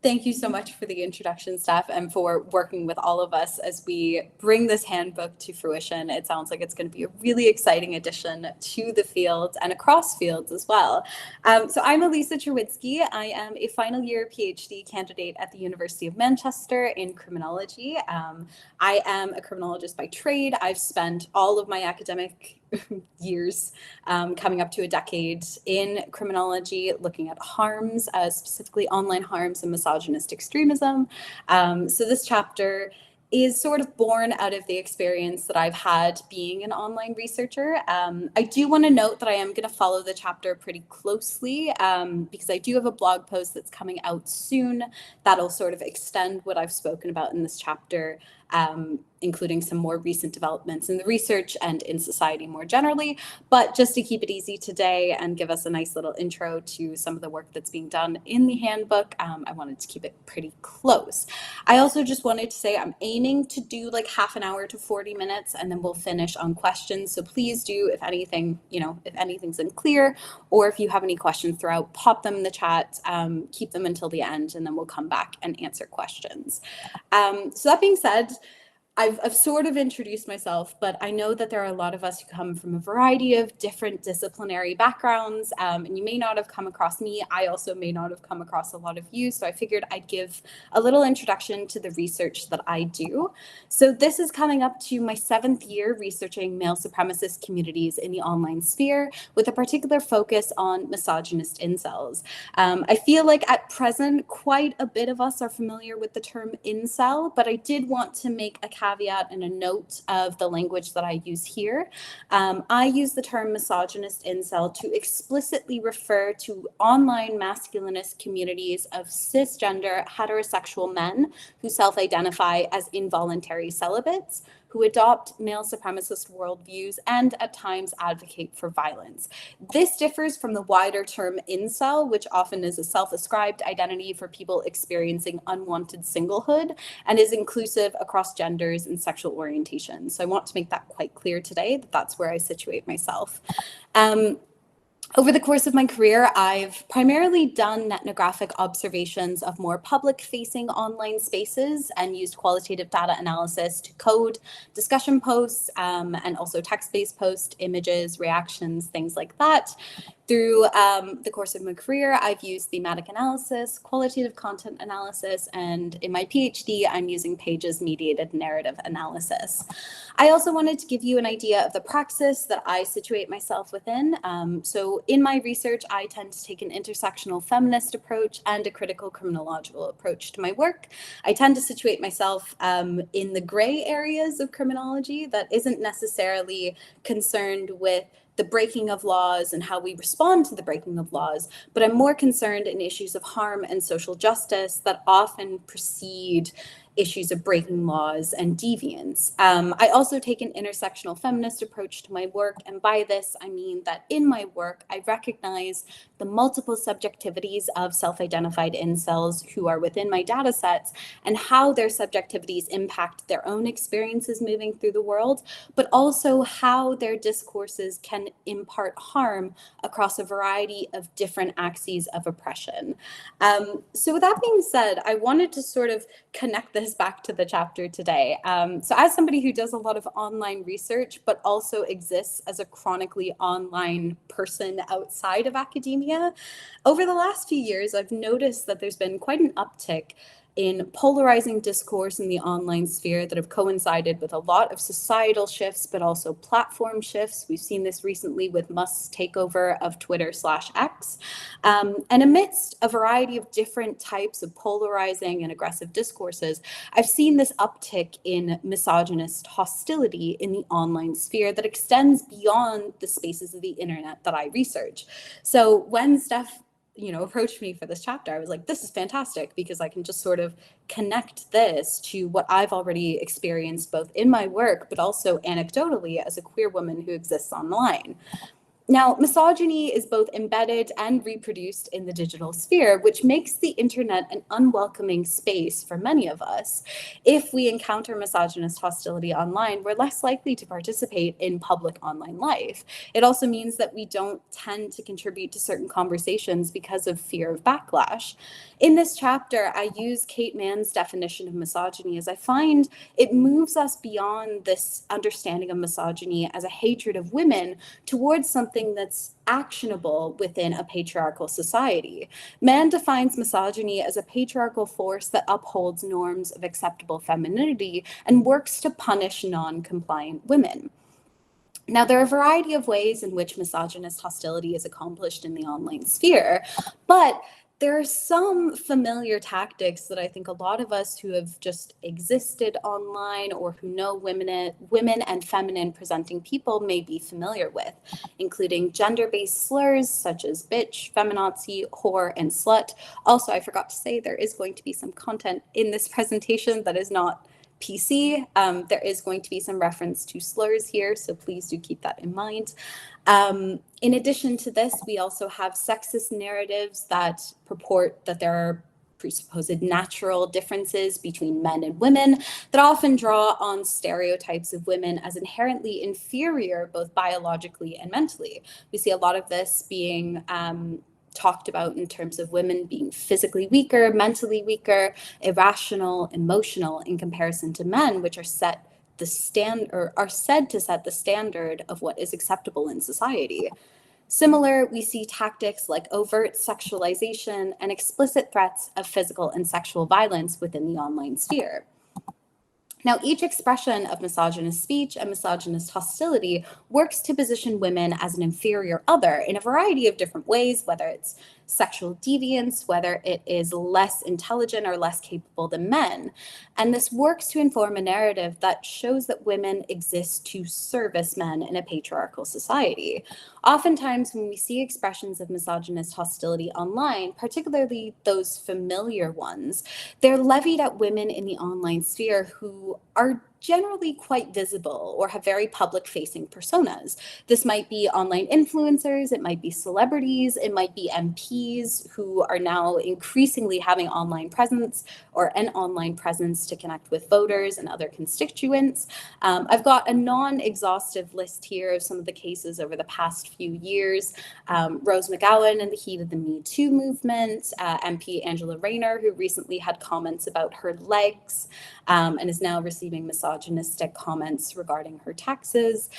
Thank you so much for the introduction, Steph, and for working with all of us as we bring this handbook to fruition. It sounds like it's going to be a really exciting addition to the field and across fields as well. So I'm Allysa Czerwinsky. I am a final year PhD candidate at the University of Manchester in criminology. I am a criminologist by trade. I've spent all of my academic years, coming up to a decade in criminology, looking at harms, specifically online harms and misogynist extremism. So this chapter is sort of born out of the experience that I've had being an online researcher. I do want to note that I am going to follow the chapter pretty closely because I do have a blog post that's coming out soon that'll sort of extend what I've spoken about in this chapter, including some more recent developments in the research and in society more generally. But just to keep it easy today and give us a nice little intro to some of the work that's being done in the handbook, I wanted to keep it pretty close. I also just wanted to say I'm aiming to do like half an hour to 40 minutes, and then we'll finish on questions. So please do, if anything, if anything's unclear, or if you have any questions throughout, pop them in the chat, keep them until the end, and then we'll come back and answer questions. So that being said, I've sort of introduced myself, but I know that there are a lot of us who come from a variety of different disciplinary backgrounds, and you may not have come across me. I also may not have come across a lot of you, so I figured I'd give a little introduction to the research that I do. So this is coming up to my 7th year researching male supremacist communities in the online sphere, with a particular focus on misogynist incels. I feel like at present, quite a bit of us are familiar with the term incel, but I did want to make a caveat and a note of the language that I use here. I use the term misogynist incel to explicitly refer to online masculinist communities of cisgender heterosexual men who self-identify as involuntary celibates, who adopt male supremacist worldviews and at times advocate for violence. This differs from the wider term incel, which often is a self-ascribed identity for people experiencing unwanted singlehood and is inclusive across genders and sexual orientations. So I want to make that quite clear today, that that's where I situate myself. Over the course of my career, I've primarily done ethnographic observations of more public-facing online spaces and used qualitative data analysis to code discussion posts and also text-based posts, images, reactions, things like that. Through the course of my career, I've used thematic analysis, qualitative content analysis, and in my PhD, I'm using pages-mediated narrative analysis. I also wanted to give you an idea of the praxis that I situate myself within. So in my research, I tend to take an intersectional feminist approach and a critical criminological approach to my work. I tend to situate myself in the gray areas of criminology that isn't necessarily concerned with the breaking of laws and how we respond to the breaking of laws, but I'm more concerned in issues of harm and social justice that often precede issues of breaking laws and deviance. I also take an intersectional feminist approach to my work, and by this I mean that in my work I recognize the multiple subjectivities of self-identified incels who are within my data sets and how their subjectivities impact their own experiences moving through the world, but also how their discourses can impart harm across a variety of different axes of oppression. So with that being said, I wanted to sort of connect this back to the chapter today. So as somebody who does a lot of online research, but also exists as a chronically online person outside of academia, over the last few years, I've noticed that there's been quite an uptick in polarizing discourse in the online sphere that have coincided with a lot of societal shifts, but also platform shifts. We've seen this recently with Musk's takeover of Twitter/X. And amidst a variety of different types of polarizing and aggressive discourses, I've seen this uptick in misogynist hostility in the online sphere that extends beyond the spaces of the internet that I research. So when Steph approached me for this chapter, I was like, this is fantastic because I can just sort of connect this to what I've already experienced both in my work, but also anecdotally as a queer woman who exists online. Now, misogyny is both embedded and reproduced in the digital sphere, which makes the internet an unwelcoming space for many of us. If we encounter misogynist hostility online, we're less likely to participate in public online life. It also means that we don't tend to contribute to certain conversations because of fear of backlash. In this chapter, I use Kate Mann's definition of misogyny as I find it moves us beyond this understanding of misogyny as a hatred of women towards something that's actionable within a patriarchal society. Mann defines misogyny as a patriarchal force that upholds norms of acceptable femininity and works to punish non-compliant women. Now, there are a variety of ways in which misogynist hostility is accomplished in the online sphere, but there are some familiar tactics that I think a lot of us who have just existed online or who know women and feminine presenting people may be familiar with, including gender-based slurs such as bitch, feminazi, whore, and slut. Also, I forgot to say there is going to be some content in this presentation that is not PC. There is going to be some reference to slurs here, so please do keep that in mind. In addition to this, we also have sexist narratives that purport that there are presupposed natural differences between men and women that often draw on stereotypes of women as inherently inferior, both biologically and mentally. We see a lot of this being talked about in terms of women being physically weaker, mentally weaker, irrational, emotional in comparison to men, which are said to set the standard of what is acceptable in society. Similar, we see tactics like overt sexualization and explicit threats of physical and sexual violence within the online sphere. Now, each expression of misogynist speech and misogynist hostility works to position women as an inferior other in a variety of different ways, whether it's sexual deviance, whether it is less intelligent or less capable than men. And this works to inform a narrative that shows that women exist to service men in a patriarchal society. Oftentimes, when we see expressions of misogynist hostility online, particularly those familiar ones, they're levied at women in the online sphere who are generally quite visible or have very public-facing personas. This might be online influencers, it might be celebrities, it might be MPs who are now increasingly having online presence or an online presence to connect with voters and other constituents. I've got a non-exhaustive list here of some of the cases over the past few years. Rose McGowan in the heat of the Me Too movement, MP Angela Rayner, who recently had comments about her legs and is now receiving misogynistic comments regarding her taxes.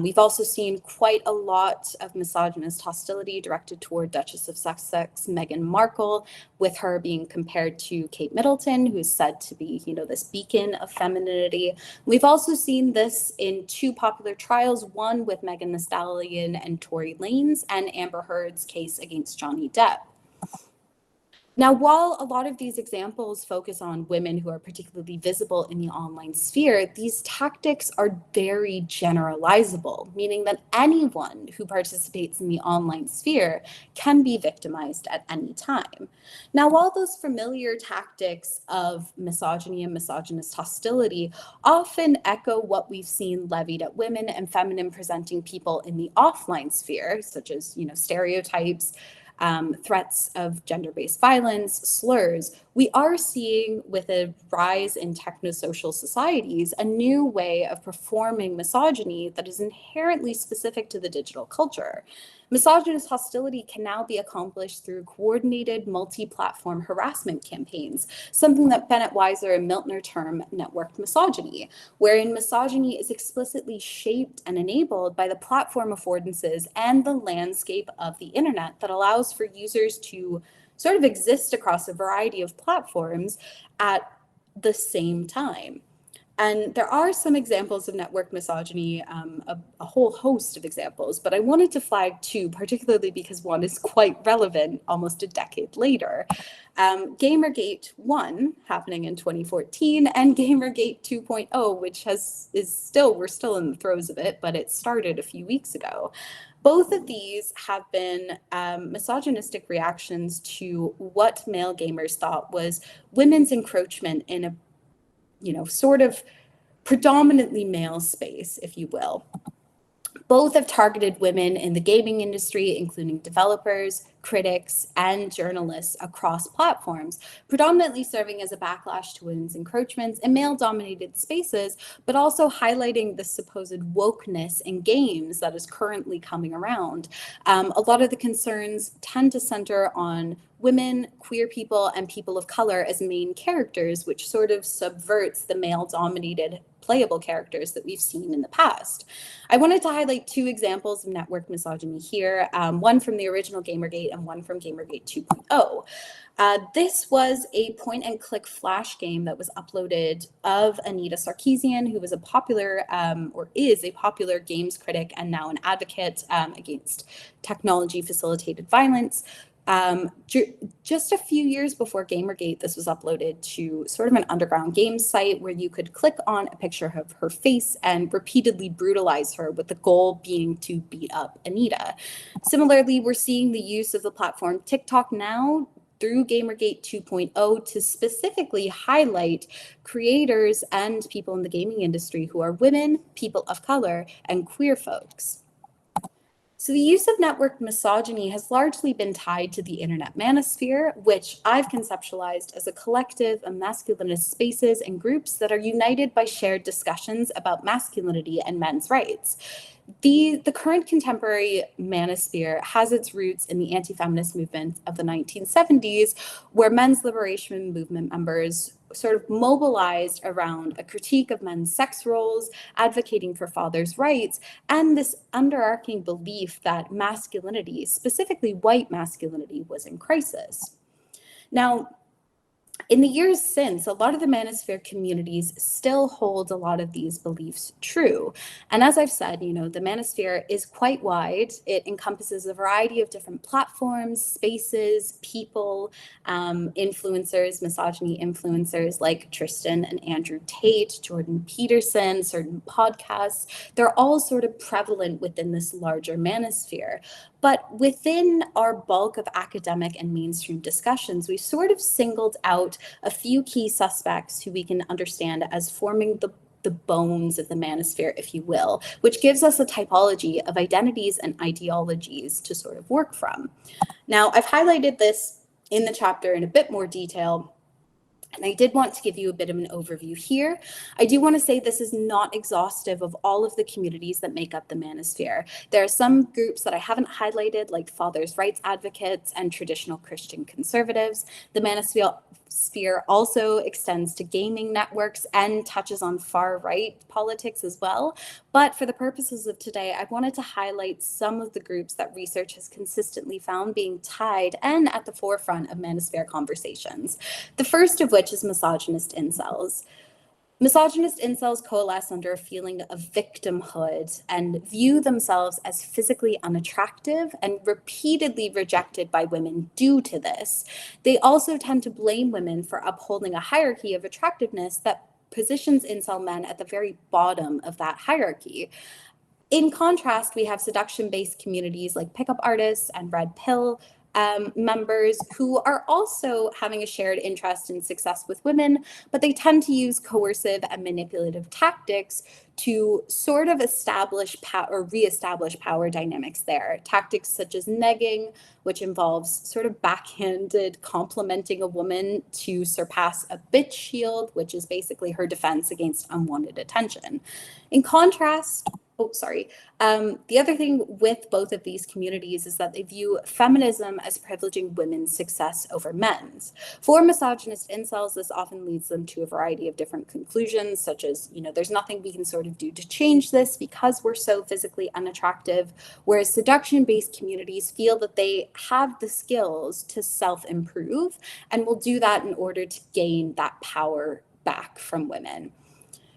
We've also seen quite a lot of misogynist hostility directed toward Duchess of Sussex, Meghan Markle, with her being compared to Kate Middleton, who's said to be, this beacon of femininity. We've also seen this in two popular trials, one with Megan Thee Stallion and Tory Lanez, and Amber Heard's case against Johnny Depp. Now, while a lot of these examples focus on women who are particularly visible in the online sphere, these tactics are very generalizable, meaning that anyone who participates in the online sphere can be victimized at any time. Now, while those familiar tactics of misogyny and misogynist hostility often echo what we've seen levied at women and feminine presenting people in the offline sphere, such as, stereotypes, threats of gender-based violence, slurs, we are seeing with a rise in technosocial societies a new way of performing misogyny that is inherently specific to the digital culture. Misogynist hostility can now be accomplished through coordinated multi-platform harassment campaigns, something that Bennett Weiser and Miltner term networked misogyny, wherein misogyny is explicitly shaped and enabled by the platform affordances and the landscape of the internet that allows for users to sort of exist across a variety of platforms at the same time. And there are some examples of network misogyny, a whole host of examples, but I wanted to flag two, particularly because one is quite relevant almost a decade later. Gamergate 1 happening in 2014 and Gamergate 2.0, which we're still in the throes of it, but it started a few weeks ago. Both of these have been misogynistic reactions to what male gamers thought was women's encroachment in a sort of predominantly male space, if you will. Both have targeted women in the gaming industry, including developers, critics, and journalists across platforms, predominantly serving as a backlash to women's encroachments in male-dominated spaces, but also highlighting the supposed wokeness in games that is currently coming around. A lot of the concerns tend to center on women, queer people, and people of color as main characters, which sort of subverts the male-dominated playable characters that we've seen in the past. I wanted to highlight two examples of network misogyny here, one from the original Gamergate and one from Gamergate 2.0. This was a point-and-click flash game that was uploaded of Anita Sarkeesian, who was a popular, or is a popular games critic and now an advocate against technology-facilitated violence. Just a few years before Gamergate, this was uploaded to sort of an underground games site where you could click on a picture of her face and repeatedly brutalize her, with the goal being to beat up Anita. Similarly, we're seeing the use of the platform TikTok now through Gamergate 2.0 to specifically highlight creators and people in the gaming industry who are women, people of color, and queer folks. So the use of network misogyny has largely been tied to the internet manosphere, which I've conceptualized as a collective of masculinist spaces and groups that are united by shared discussions about masculinity and men's rights. The current contemporary manosphere has its roots in the anti-feminist movement of the 1970s, where men's liberation movement members sort of mobilized around a critique of men's sex roles, advocating for fathers' rights, and this underarching belief that masculinity, specifically white masculinity, was in crisis. Now, in the years since, a lot of the manosphere communities still hold a lot of these beliefs true. And as I've said, the manosphere is quite wide. It encompasses a variety of different platforms, spaces, people, influencers, misogyny influencers like Tristan and Andrew Tate, Jordan Peterson, certain podcasts. They're all sort of prevalent within this larger manosphere. But within our bulk of academic and mainstream discussions, we've sort of singled out a few key suspects who we can understand as forming the bones of the manosphere, if you will, which gives us a typology of identities and ideologies to sort of work from. Now, I've highlighted this in the chapter in a bit more detail, and I did want to give you a bit of an overview here. I do want to say this is not exhaustive of all of the communities that make up the manosphere. There are some groups that I haven't highlighted, like fathers' rights advocates and traditional Christian conservatives. The manosphere also extends to gaming networks and touches on far-right politics as well. But for the purposes of today, I wanted to highlight some of the groups that research has consistently found being tied and at the forefront of manosphere conversations. The first of which is misogynist incels. Misogynist incels coalesce under a feeling of victimhood and view themselves as physically unattractive and repeatedly rejected by women due to this. They also tend to blame women for upholding a hierarchy of attractiveness that positions incel men at the very bottom of that hierarchy. In contrast, we have seduction-based communities like pickup artists and red pill members who are also having a shared interest in success with women, but they tend to use coercive and manipulative tactics to sort of establish or reestablish power dynamics there. Tactics such as negging, which involves sort of backhanded complimenting a woman to surpass a bitch shield, which is basically her defense against unwanted attention. In contrast, the other thing with both of these communities is that they view feminism as privileging women's success over men's. For misogynist incels, this often leads them to a variety of different conclusions, such as, there's nothing we can sort of do to change this because we're so physically unattractive, whereas seduction-based communities feel that they have the skills to self-improve and will do that in order to gain that power back from women.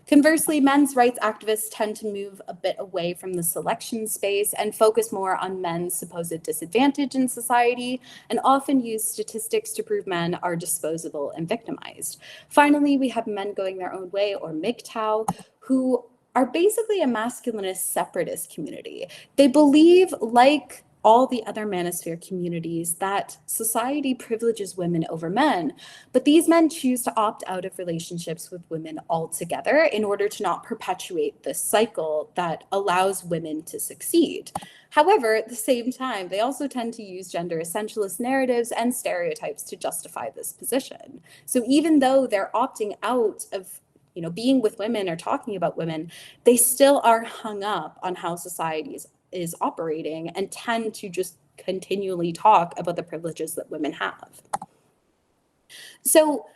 Conversely, men's rights activists tend to move a bit away from the selection space and focus more on men's supposed disadvantage in society, and often use statistics to prove men are disposable and victimized. Finally, we have men going their own way, or MGTOW, who are basically a masculinist separatist community. They believe, like all the other manosphere communities that society privileges women over men, but these men choose to opt out of relationships with women altogether in order to not perpetuate this cycle that allows women to succeed. However, at the same time, they also tend to use gender essentialist narratives and stereotypes to justify this position. So even though they're opting out of being with women or talking about women, they still are hung up on how society is operating and tend to just continually talk about the privileges that women have. So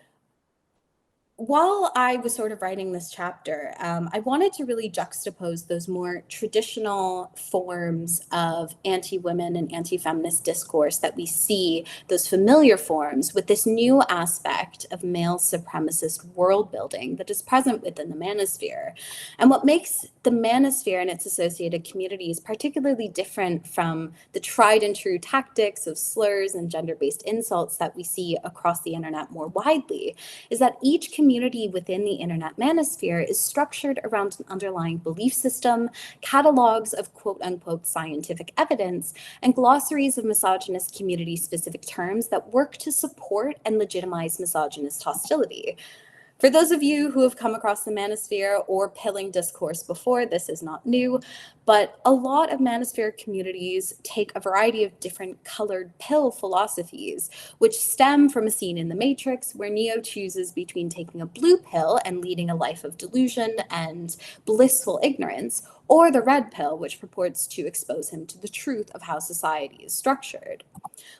while I was sort of writing this chapter, I wanted to really juxtapose those more traditional forms of anti-women and anti-feminist discourse that we see, those familiar forms, with this new aspect of male supremacist world building that is present within the manosphere. And what makes the manosphere and its associated communities particularly different from the tried and true tactics of slurs and gender-based insults that we see across the internet more widely is that each community within the internet manosphere is structured around an underlying belief system, catalogs of quote-unquote scientific evidence, and glossaries of misogynist community-specific terms that work to support and legitimize misogynist hostility. For those of you who have come across the manosphere or pilling discourse before, this is not new, but a lot of manosphere communities take a variety of different colored pill philosophies, which stem from a scene in The Matrix where Neo chooses between taking a blue pill and leading a life of delusion and blissful ignorance, or the red pill, which purports to expose him to the truth of how society is structured.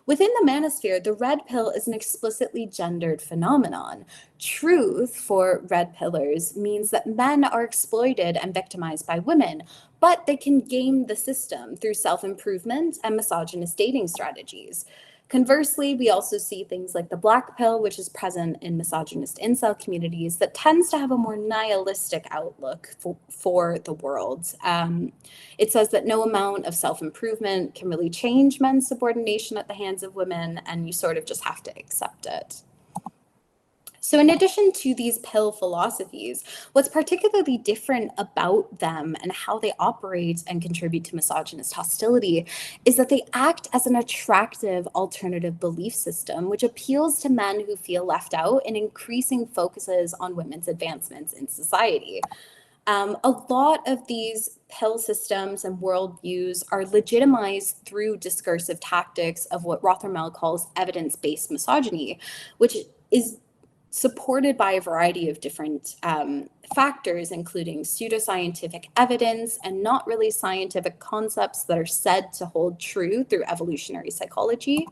Within the manosphere, the red pill is an explicitly gendered phenomenon. Truth for red pillars means that men are exploited and victimized by women, but they can game the system through self-improvement and misogynist dating strategies. Conversely, we also see things like the black pill, which is present in misogynist incel communities, that tends to have a more nihilistic outlook for the world. It says that no amount of self-improvement can really change men's subordination at the hands of women, and you sort of just have to accept it. So in addition to these pill philosophies, what's particularly different about them and how they operate and contribute to misogynist hostility is that they act as an attractive alternative belief system, which appeals to men who feel left out and increasing focuses on women's advancements in society. A lot of these pill systems and worldviews are legitimized through discursive tactics of what Rothermel calls evidence-based misogyny, which is supported by a variety of different factors, including pseudoscientific evidence and not really scientific concepts that are said to hold true through evolutionary psychology,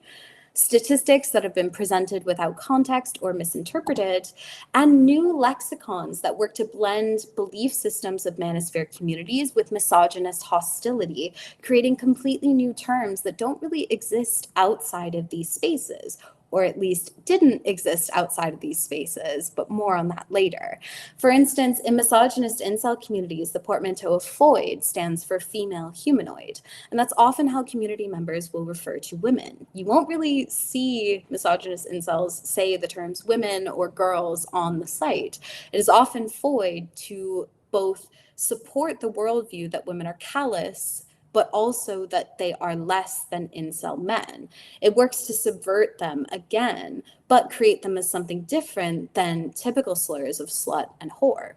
statistics that have been presented without context or misinterpreted, and new lexicons that work to blend belief systems of manosphere communities with misogynist hostility, creating completely new terms that don't really exist outside of these spaces, or at least didn't exist outside of these spaces, but more on that later. For instance, in misogynist incel communities, the portmanteau of foid stands for female humanoid, and that's often how community members will refer to women. You won't really see misogynist incels say the terms women or girls on the site. It is often foid to both support the worldview that women are callous, but also that they are less than incel men. It works to subvert them again, but create them as something different than typical slurs of slut and whore.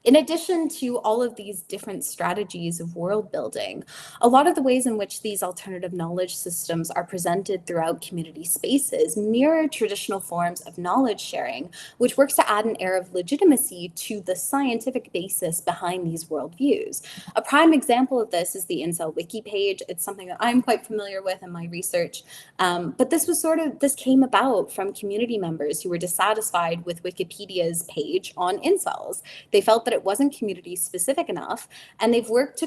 In addition to all of these different strategies of world building, a lot of the ways in which these alternative knowledge systems are presented throughout community spaces mirror traditional forms of knowledge sharing, which works to add an air of legitimacy to the scientific basis behind these worldviews. A prime example of this is the Incel Wiki page. It's something that I'm quite familiar with in my research, but this came about from community members who were dissatisfied with Wikipedia's page on incels. They felt that it wasn't community specific enough, and they've worked to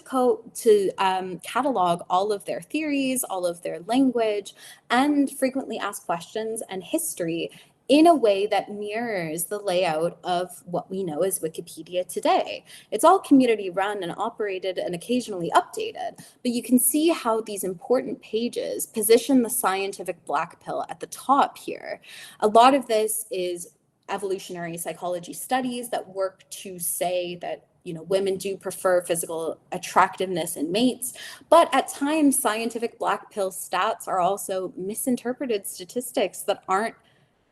catalog all of their theories, all of their language, and frequently asked questions and history in a way that mirrors the layout of what we know as Wikipedia today. It's all community run and operated and occasionally updated, but you can see how these important pages position the scientific black pill at the top here. A lot of this is evolutionary psychology studies that work to say that women do prefer physical attractiveness in mates, but at times scientific black pill stats are also misinterpreted statistics that aren't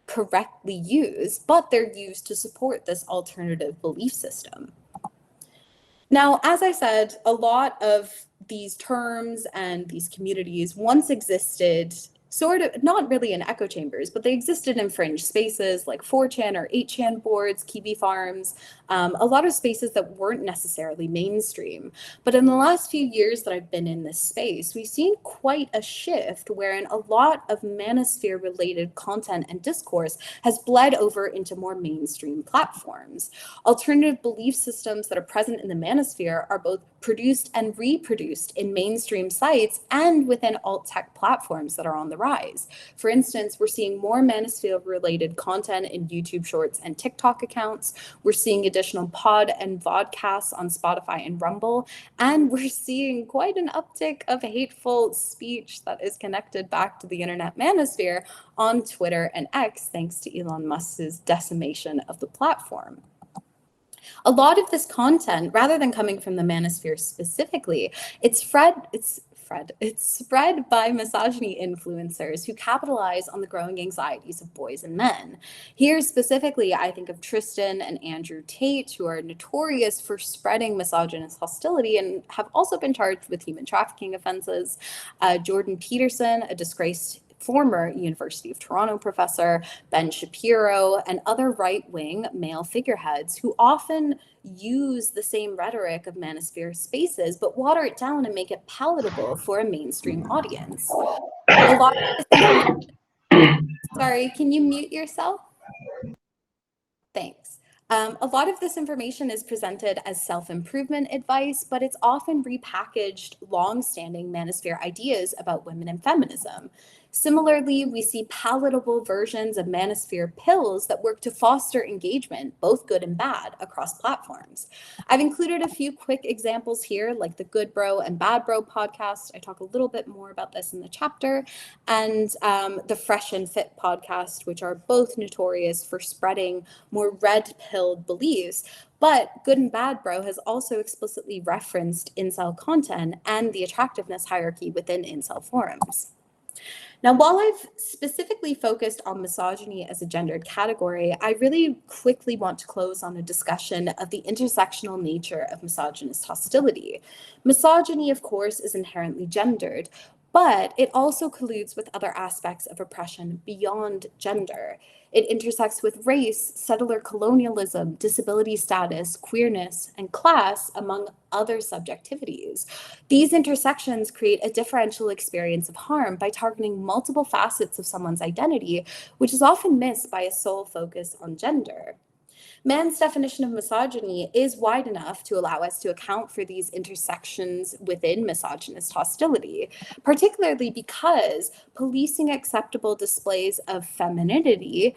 correctly used, but they're used to support this alternative belief system. Now, as I said, a lot of these terms and these communities once existed sort of, not really in echo chambers, but they existed in fringe spaces like 4chan or 8chan boards, Kiwi farms, a lot of spaces that weren't necessarily mainstream. But in the last few years that I've been in this space, we've seen quite a shift wherein a lot of manosphere related content and discourse has bled over into more mainstream platforms. Alternative belief systems that are present in the manosphere are both produced and reproduced in mainstream sites and within alt tech platforms that are on the rise. For instance, we're seeing more manosphere-related content in YouTube Shorts and TikTok accounts. We're seeing additional pod and vodcasts on Spotify and Rumble, and we're seeing quite an uptick of hateful speech that is connected back to the internet manosphere on Twitter and X, thanks to Elon Musk's decimation of the platform. A lot of this content, rather than coming from the manosphere specifically, it's spread by misogyny influencers who capitalize on the growing anxieties of boys and men. Here specifically, I think of Tristan and Andrew Tate, who are notorious for spreading misogynist hostility and have also been charged with human trafficking offenses. Jordan Peterson, a disgraced former University of Toronto professor, Ben Shapiro, and other right-wing male figureheads who often use the same rhetoric of manosphere spaces, but water it down and make it palatable for a mainstream audience. A lot of Sorry, can you mute yourself? Thanks. A lot of this information is presented as self-improvement advice, but it's often repackaged long-standing manosphere ideas about women and feminism. Similarly, we see palatable versions of manosphere pills that work to foster engagement, both good and bad, across platforms. I've included a few quick examples here, like the Good Bro and Bad Bro podcast. I talk a little bit more about this in the chapter, and the Fresh and Fit podcast, which are both notorious for spreading more red-pilled beliefs. But Good and Bad Bro has also explicitly referenced incel content and the attractiveness hierarchy within incel forums. Now, while I've specifically focused on misogyny as a gendered category, I really quickly want to close on a discussion of the intersectional nature of misogynist hostility. Misogyny, of course, is inherently gendered, but it also colludes with other aspects of oppression beyond gender. It intersects with race, settler colonialism, disability status, queerness, and class, among other subjectivities. These intersections create a differential experience of harm by targeting multiple facets of someone's identity, which is often missed by a sole focus on gender. Man's definition of misogyny is wide enough to allow us to account for these intersections within misogynist hostility, particularly because policing acceptable displays of femininity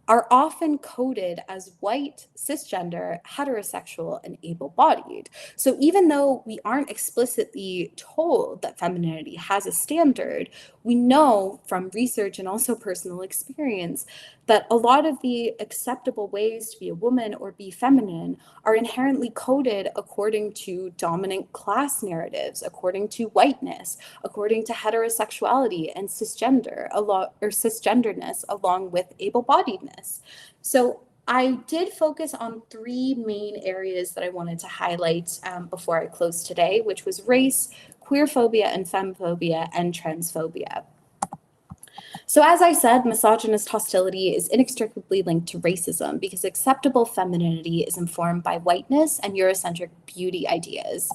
are often coded as white, cisgender, heterosexual, and able-bodied. So even though we aren't explicitly told that femininity has a standard, we know from research and also personal experience that a lot of the acceptable ways to be a woman or be feminine are inherently coded according to dominant class narratives, according to whiteness, according to heterosexuality and cisgenderness, along with able-bodiedness. So I did focus on three main areas that I wanted to highlight before I close today, which was race, queerphobia and femphobia, and transphobia. So as I said, misogynist hostility is inextricably linked to racism because acceptable femininity is informed by whiteness and Eurocentric beauty ideas.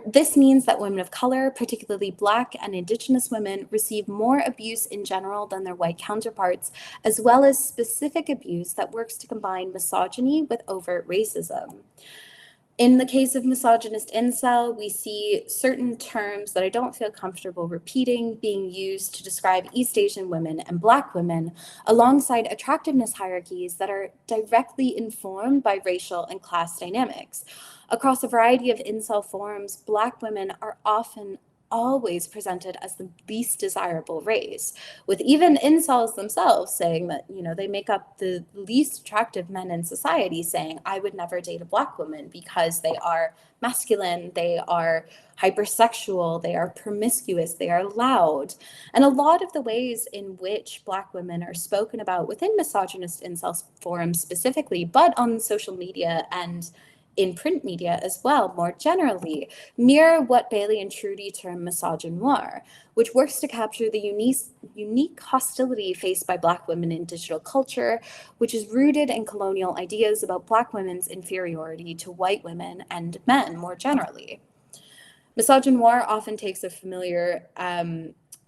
This means that women of color, particularly Black and Indigenous women, receive more abuse in general than their white counterparts, as well as specific abuse that works to combine misogyny with overt racism. In the case of misogynist incel, we see certain terms that I don't feel comfortable repeating being used to describe East Asian women and Black women, alongside attractiveness hierarchies that are directly informed by racial and class dynamics. Across a variety of incel forums, Black women are often always presented as the least desirable race, with even incels themselves saying that, they make up the least attractive men in society, saying, I would never date a Black woman because they are masculine, they are hypersexual, they are promiscuous, they are loud. And a lot of the ways in which Black women are spoken about within misogynist incel forums specifically, but on social media and in print media as well, more generally, mirror what Bailey and Trudy term misogynoir, which works to capture the unique hostility faced by Black women in digital culture, which is rooted in colonial ideas about Black women's inferiority to white women and men more generally. Misogynoir often takes a familiar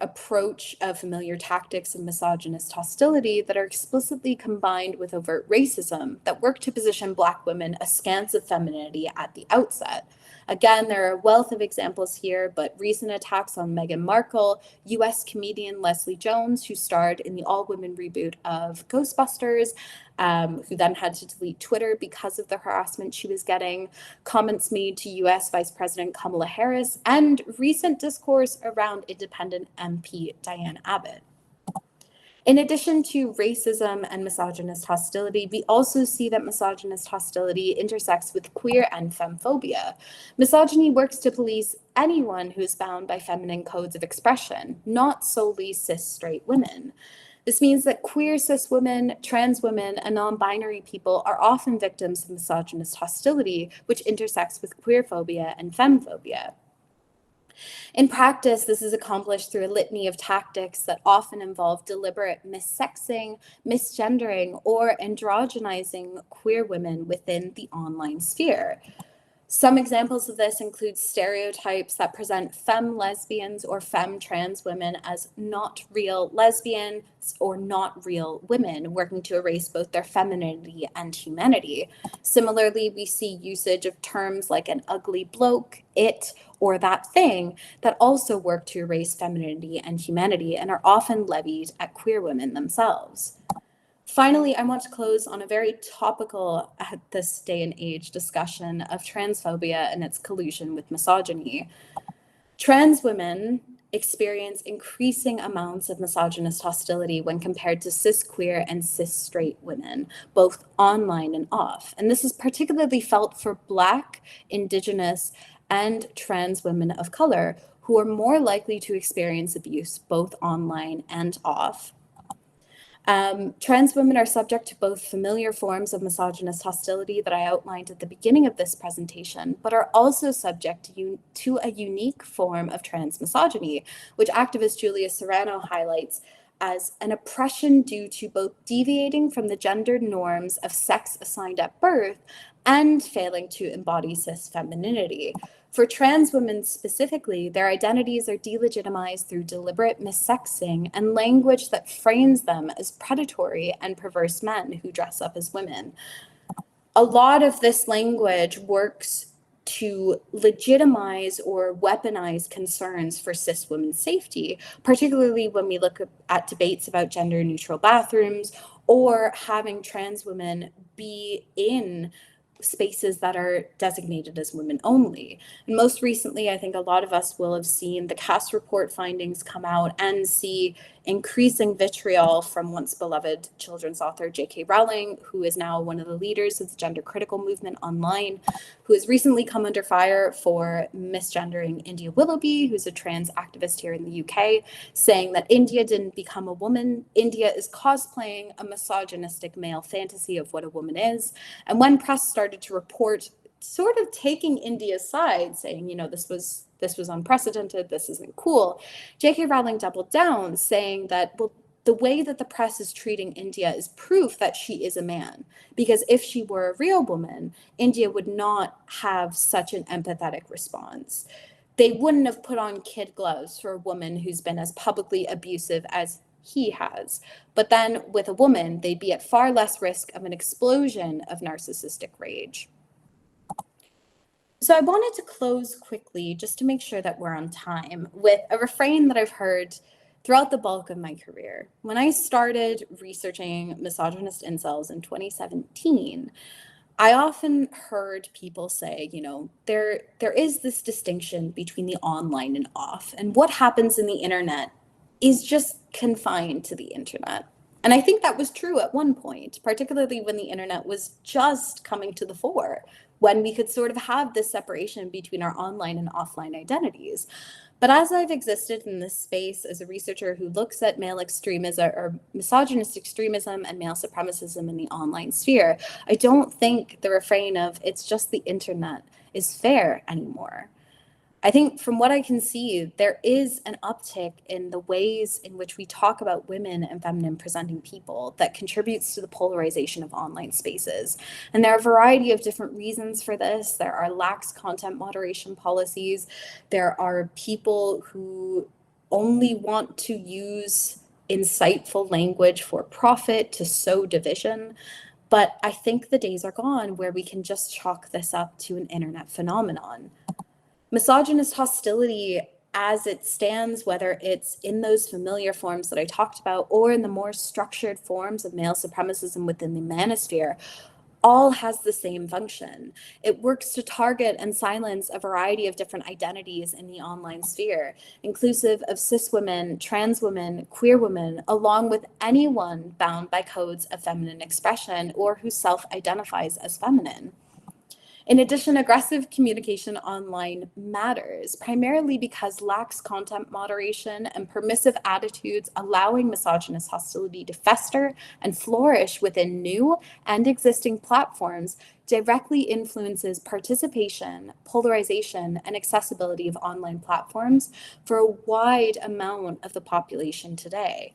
approach of familiar tactics of misogynist hostility that are explicitly combined with overt racism that work to position Black women askance of femininity at the outset. Again, there are a wealth of examples here, but recent attacks on Meghan Markle, US comedian Leslie Jones, who starred in the all-women reboot of Ghostbusters, who then had to delete Twitter because of the harassment she was getting, comments made to US Vice President Kamala Harris, and recent discourse around independent MP Diane Abbott. In addition to racism and misogynist hostility, we also see that misogynist hostility intersects with queer and femphobia. Misogyny works to police anyone who is bound by feminine codes of expression, not solely cis straight women. This means that queer cis women, trans women, and non-binary people are often victims of misogynist hostility, which intersects with queerphobia and femphobia. In practice, this is accomplished through a litany of tactics that often involve deliberate missexing, misgendering, or androgenizing queer women within the online sphere. Some examples of this include stereotypes that present femme lesbians or femme trans women as not real lesbians or not real women, working to erase both their femininity and humanity. Similarly, we see usage of terms like an ugly bloke, it, or that thing that also work to erase femininity and humanity and are often levied at queer women themselves. Finally, I want to close on a very topical at this day and age discussion of transphobia and its collusion with misogyny. Trans women experience increasing amounts of misogynist hostility when compared to cis queer and cis straight women, both online and off. And this is particularly felt for Black, Indigenous, and trans women of color, who are more likely to experience abuse both online and off. Trans women are subject to both familiar forms of misogynist hostility that I outlined at the beginning of this presentation, but are also subject to a unique form of trans misogyny, which activist Julia Serrano highlights as an oppression due to both deviating from the gendered norms of sex assigned at birth and failing to embody cis femininity. For trans women specifically, their identities are delegitimized through deliberate missexing and language that frames them as predatory and perverse men who dress up as women. A lot of this language works to legitimize or weaponize concerns for cis women's safety, particularly when we look at debates about gender-neutral bathrooms or having trans women be in spaces that are designated as women only. And most recently, I think a lot of us will have seen the Cass report findings come out and see increasing vitriol from once beloved children's author J.K. Rowling, who is now one of the leaders of the gender critical movement online, who has recently come under fire for misgendering India Willoughby, who's a trans activist here in the UK, saying that India didn't become a woman. India is cosplaying a misogynistic male fantasy of what a woman is. And when press started to report sort of taking India's side, saying, this was unprecedented, this isn't cool, J.K. Rowling doubled down, saying that, well, the way that the press is treating India is proof that she is a man. Because if she were a real woman, India would not have such an empathetic response. They wouldn't have put on kid gloves for a woman who's been as publicly abusive as he has. But then with a woman, they'd be at far less risk of an explosion of narcissistic rage. So I wanted to close quickly, just to make sure that we're on time, with a refrain that I've heard throughout the bulk of my career. When I started researching misogynist incels in 2017, I often heard people say, there is this distinction between the online and off, and what happens in the internet is just confined to the internet. And I think that was true at one point, particularly when the internet was just coming to the fore, when we could sort of have this separation between our online and offline identities. But as I've existed in this space as a researcher who looks at male extremism or misogynist extremism and male supremacism in the online sphere, I don't think the refrain of "it's just the internet" is fair anymore. I think from what I can see, there is an uptick in the ways in which we talk about women and feminine presenting people that contributes to the polarization of online spaces. And there are a variety of different reasons for this. There are lax content moderation policies. There are people who only want to use insightful language for profit to sow division. But I think the days are gone where we can just chalk this up to an internet phenomenon. Misogynist hostility as it stands, whether it's in those familiar forms that I talked about or in the more structured forms of male supremacism within the manosphere, all has the same function. It works to target and silence a variety of different identities in the online sphere, inclusive of cis women, trans women, queer women, along with anyone bound by codes of feminine expression or who self-identifies as feminine. In addition, aggressive communication online matters, primarily because lax content moderation and permissive attitudes allowing misogynist hostility to fester and flourish within new and existing platforms directly influences participation, polarization, and accessibility of online platforms for a wide amount of the population today.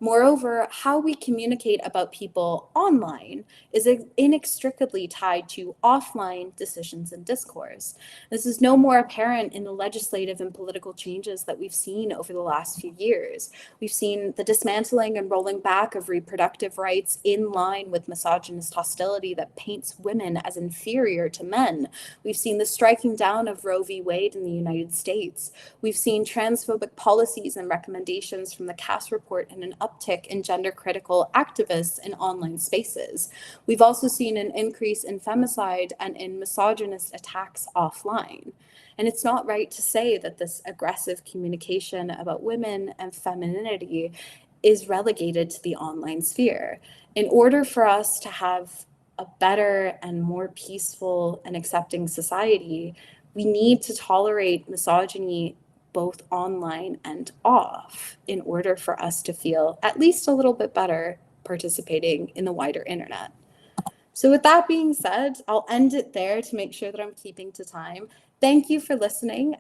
Moreover, how we communicate about people online is inextricably tied to offline decisions and discourse. This is no more apparent in the legislative and political changes that we've seen over the last few years. We've seen the dismantling and rolling back of reproductive rights in line with misogynist hostility that paints women as inferior to men. We've seen the striking down of Roe v. Wade in the United States. We've seen transphobic policies and recommendations from the Cass report and an uptick in gender-critical activists in online spaces. We've also seen an increase in femicide and in misogynist attacks offline. And it's not right to say that this aggressive communication about women and femininity is relegated to the online sphere. In order for us to have a better and more peaceful and accepting society, we need to tolerate misogyny both online and off in order for us to feel at least a little bit better participating in the wider internet. So with that being said, I'll end it there to make sure that I'm keeping to time. Thank you for listening.